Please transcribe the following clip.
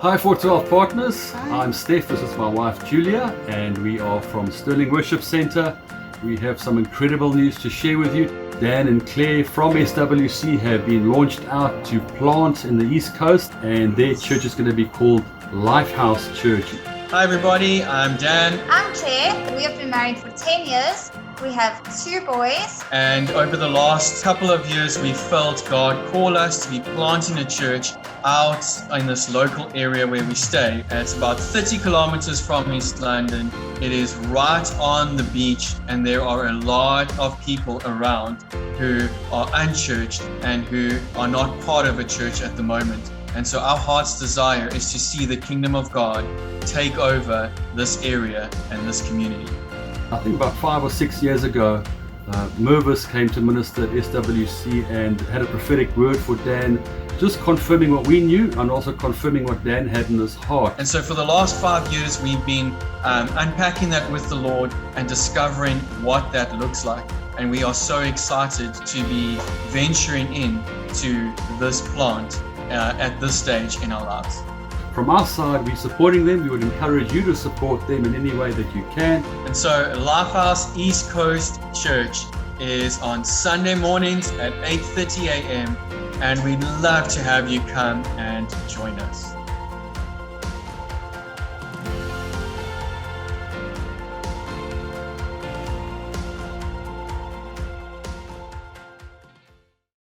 Hi, Four12 partners. I'm Stef, this is my wife Julia, and we are from Stirling Worship Centre. We have some incredible news to share with you. Dan and Claire from SWC have been launched out to plant in the East Coast, and their church is going to be called Lifehouse Church. Hi everybody, I'm Dan. I'm Claire. We have been married for 10 years. We have 2 boys. And over the last couple of years, we felt God call us to be planting a church out in this local area where we stay. It's about 30 kilometers from East London. It is right on the beach, and there are a lot of people around who are unchurched and who are not part of a church at the moment. And so our heart's desire is to see the kingdom of God take over this area and this community. I think about 5 or 6 years ago, Mervis came to minister at SWC and had a prophetic word for Dan, just confirming what we knew and also confirming what Dan had in his heart. And so for the last 5 years, we've been unpacking that with the Lord and discovering what that looks like. And we are so excited to be venturing into this plant at this stage in our lives. From our side, we're supporting them. We would encourage you to support them in any way that you can. And so Lifehouse East Coast Church is on Sunday mornings at 8:30 a.m. and we'd love to have you come and join us.